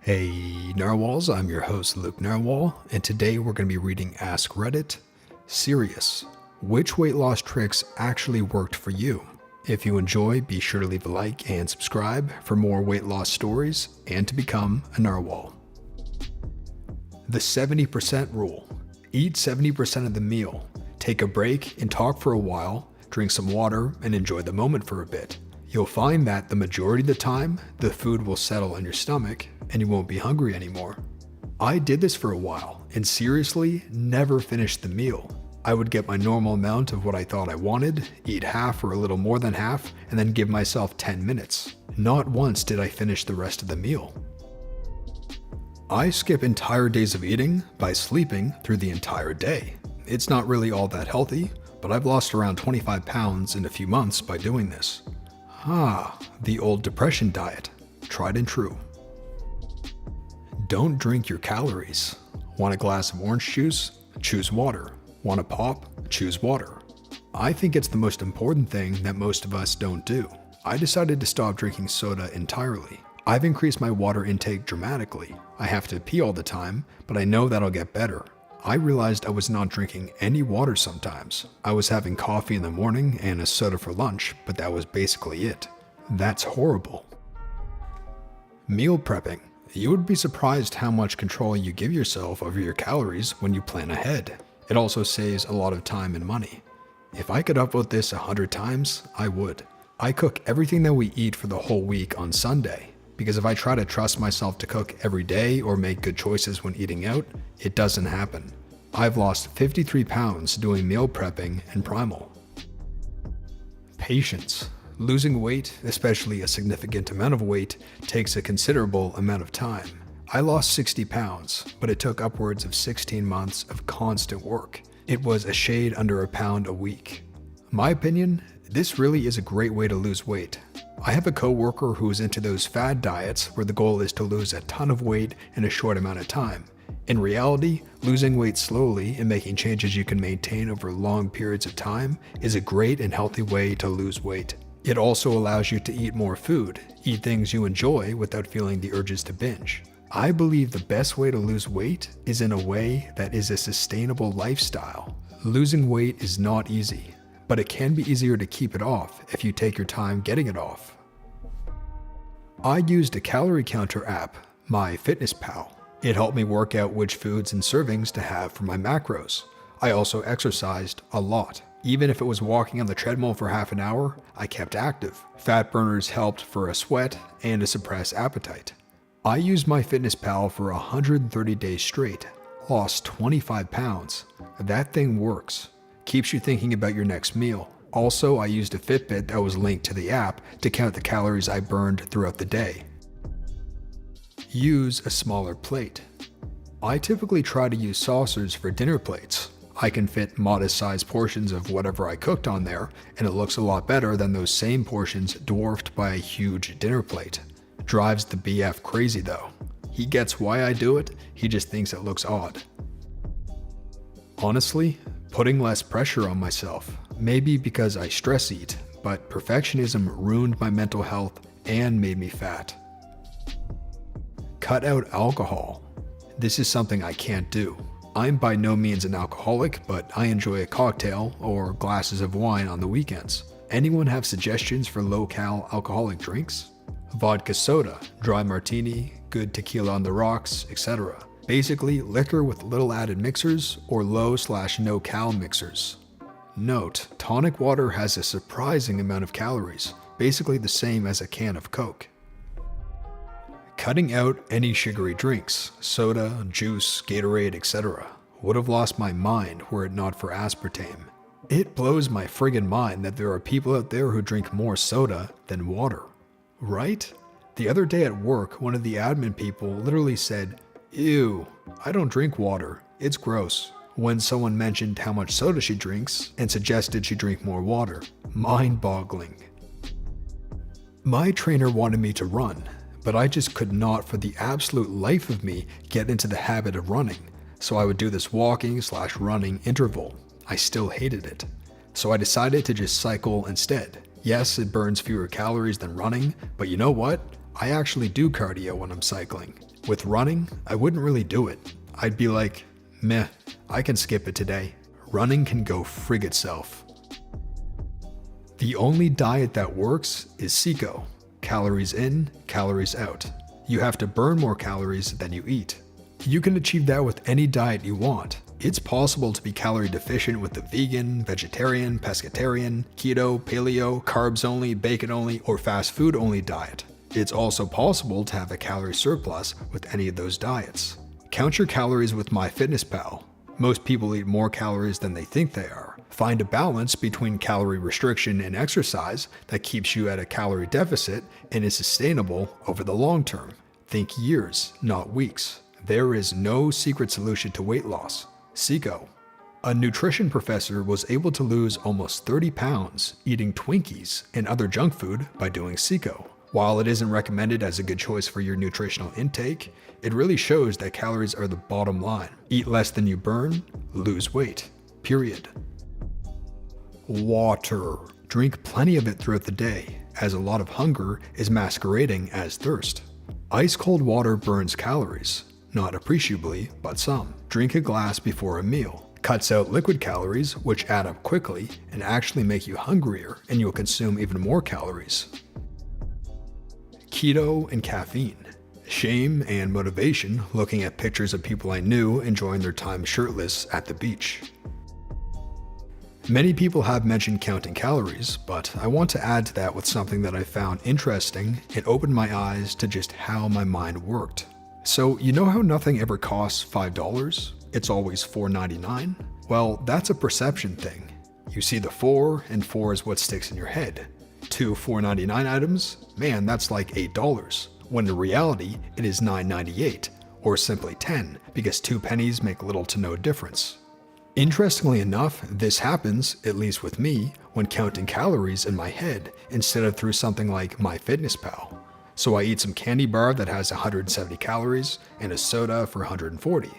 Hey Narwhals, I'm your host Luke Narwhal, and today we're going to be reading Ask Reddit. Serious. Which weight loss tricks actually worked for you? If you enjoy, be sure to leave a like and subscribe for more weight loss stories and to become a Narwhal. The 70% rule. Eat 70% of the meal. Take a break and talk for a while, drink some water, and enjoy the moment for a bit. You'll find that the majority of the time, the food will settle in your stomach and you won't be hungry anymore. I did this for a while and seriously never finished the meal. I would get my normal amount of what I thought I wanted, eat half or a little more than half, and then give myself 10 minutes. Not once did I finish the rest of the meal. I skip entire days of eating by sleeping through the entire day. It's not really all that healthy, but I've lost around 25 pounds in a few months by doing this. The old depression diet, tried and true. Don't drink your calories. Want a glass of orange juice? Choose water. Want a pop? Choose water. I think it's the most important thing that most of us don't do. I decided to stop drinking soda entirely. I've increased my water intake dramatically. I have to pee all the time, but I know that'll get better. I realized I was not drinking any water sometimes. I was having coffee in the morning and a soda for lunch, but that was basically it. That's horrible. Meal prepping. You would be surprised how much control you give yourself over your calories when you plan ahead. It also saves a lot of time and money. If I could upvote this 100 times, I would. I cook everything that we eat for the whole week on Sunday. Because if I try to trust myself to cook every day or make good choices when eating out, it doesn't happen. I've lost 53 pounds doing meal prepping and primal. Patience. Losing weight, especially a significant amount of weight, takes a considerable amount of time. I lost 60 pounds, but it took upwards of 16 months of constant work. It was a shade under a pound a week. My opinion, this really is a great way to lose weight. I have a coworker who is into those fad diets where the goal is to lose a ton of weight in a short amount of time. In reality, losing weight slowly and making changes you can maintain over long periods of time is a great and healthy way to lose weight. It also allows you to eat more food, eat things you enjoy without feeling the urges to binge. I believe the best way to lose weight is in a way that is a sustainable lifestyle. Losing weight is not easy, but it can be easier to keep it off if you take your time getting it off. I used a calorie counter app, MyFitnessPal. It helped me work out which foods and servings to have for my macros. I also exercised a lot. Even if it was walking on the treadmill for half an hour, I kept active. Fat burners helped for a sweat and to suppress appetite. I used MyFitnessPal for 130 days straight. Lost 25 pounds. That thing works. Keeps you thinking about your next meal. Also, I used a Fitbit that was linked to the app to count the calories I burned throughout the day. Use a smaller plate. I typically try to use saucers for dinner plates. I can fit modest-sized portions of whatever I cooked on there, and it looks a lot better than those same portions dwarfed by a huge dinner plate. Drives the BF crazy though. He gets why I do it, he just thinks it looks odd. Honestly, putting less pressure on myself. Maybe because I stress eat, but perfectionism ruined my mental health and made me fat. Cut out alcohol. This is something I can't do. I'm by no means an alcoholic, but I enjoy a cocktail or glasses of wine on the weekends. Anyone have suggestions for low-cal alcoholic drinks? Vodka soda, dry martini, good tequila on the rocks, etc. Basically, liquor with little added mixers or low/no-cal mixers. Note, tonic water has a surprising amount of calories, basically the same as a can of Coke. Cutting out any sugary drinks, soda, juice, Gatorade, etc. Would have lost my mind were it not for aspartame. It blows my friggin' mind that there are people out there who drink more soda than water. Right? The other day at work, one of the admin people literally said, "Ew, I don't drink water, it's gross," when someone mentioned how much soda she drinks and suggested she drink more water. Mind-boggling. My trainer wanted me to run, but I just could not for the absolute life of me get into the habit of running, so I would do this walking/running interval. I still hated it. So I decided to just cycle instead. Yes, it burns fewer calories than running, but you know what? I actually do cardio when I'm cycling. With running, I wouldn't really do it. I'd be like, meh, I can skip it today. Running can go frig itself. The only diet that works is CICO. Calories in, calories out. You have to burn more calories than you eat. You can achieve that with any diet you want. It's possible to be calorie deficient with the vegan, vegetarian, pescatarian, keto, paleo, carbs only, bacon only, or fast food only diet. It's also possible to have a calorie surplus with any of those diets. Count your calories with MyFitnessPal. Most people eat more calories than they think they are. Find a balance between calorie restriction and exercise that keeps you at a calorie deficit and is sustainable over the long term. Think years, not weeks. There is no secret solution to weight loss. CICO. A nutrition professor was able to lose almost 30 pounds eating Twinkies and other junk food by doing CICO. While it isn't recommended as a good choice for your nutritional intake, it really shows that calories are the bottom line. Eat less than you burn, lose weight. Period. Water. Drink plenty of it throughout the day, as a lot of hunger is masquerading as thirst. Ice cold water burns calories. Not appreciably, but some. Drink a glass before a meal. Cuts out liquid calories, which add up quickly and actually make you hungrier, and you'll consume even more calories. Keto and caffeine. Shame and motivation looking at pictures of people I knew enjoying their time shirtless at the beach. Many people have mentioned counting calories, but I want to add to that with something that I found interesting and opened my eyes to just how my mind worked. So, you know how nothing ever costs $5? It's always $4.99? Well, that's a perception thing. You see the 4, and 4 is what sticks in your head. 2 $4.99 items? Man, that's like $8. When in reality, it is $9.98, or simply 10, because 2 pennies make little to no difference. Interestingly enough, this happens, at least with me, when counting calories in my head instead of through something like MyFitnessPal. So I eat some candy bar that has 170 calories and a soda for 140.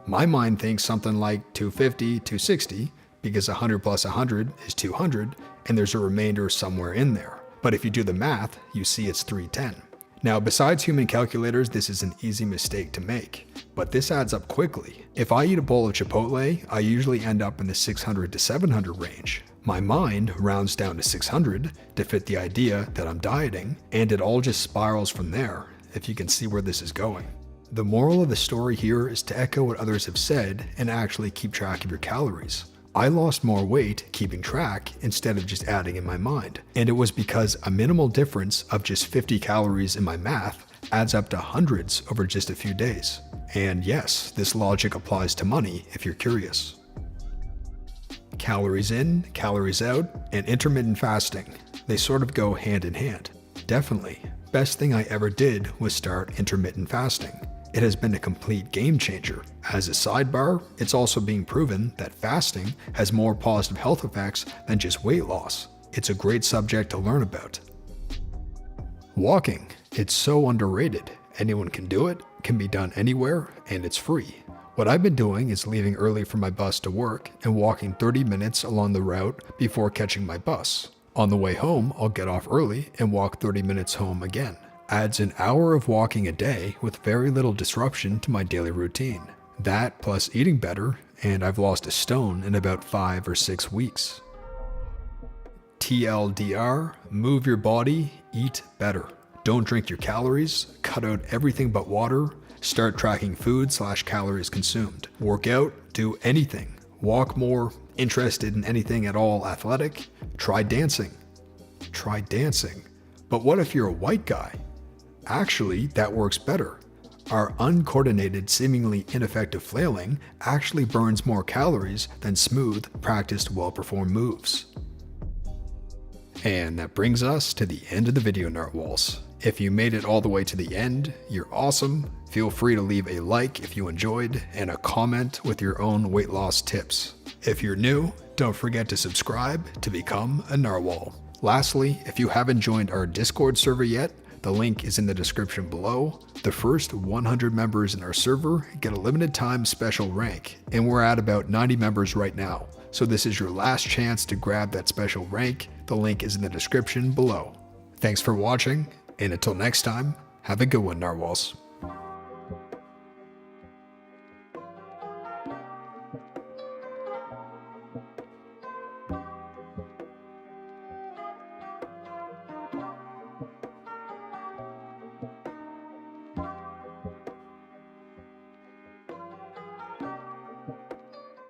My mind thinks something like 250, 260, because 100 plus 100 is 200, and there's a remainder somewhere in there. But if you do the math, you see it's 310. Now, besides human calculators, this is an easy mistake to make, but this adds up quickly. If I eat a bowl of Chipotle, I usually end up in the 600 to 700 range. My mind rounds down to 600 to fit the idea that I'm dieting, and it all just spirals from there, if you can see where this is going. The moral of the story here is to echo what others have said and actually keep track of your calories. I lost more weight keeping track instead of just adding in my mind, and it was because a minimal difference of just 50 calories in my math adds up to hundreds over just a few days. And yes, this logic applies to money if you're curious. Calories in, calories out, and intermittent fasting. They sort of go hand in hand. Definitely. Best thing I ever did was start intermittent fasting. It has been a complete game changer. As a sidebar, it's also being proven that fasting has more positive health effects than just weight loss. It's a great subject to learn about. Walking. It's so underrated. Anyone can do it, can be done anywhere, and it's free. What I've been doing is leaving early for my bus to work and walking 30 minutes along the route before catching my bus. On the way home, I'll get off early and walk 30 minutes home again. Adds an hour of walking a day with very little disruption to my daily routine. That plus eating better, and I've lost a stone in about 5 or 6 weeks. TLDR, move your body, eat better. Don't drink your calories, cut out everything but water, start tracking food/calories consumed. Work out, do anything. Walk more, interested in anything at all athletic, try dancing. Try dancing. But what if you're a white guy? Actually, that works better. Our uncoordinated, seemingly ineffective flailing actually burns more calories than smooth, practiced, well-performed moves. And that brings us to the end of the video, narwhals. If you made it all the way to the end, you're awesome. Feel free to leave a like if you enjoyed and a comment with your own weight loss tips. If you're new, don't forget to subscribe to become a narwhal. Lastly, if you haven't joined our Discord server yet, the link is in the description below. The first 100 members in our server get a limited time special rank, and we're at about 90 members right now. So this is your last chance to grab that special rank. The link is in the description below. Thanks for watching, and until next time, have a good one, narwhals.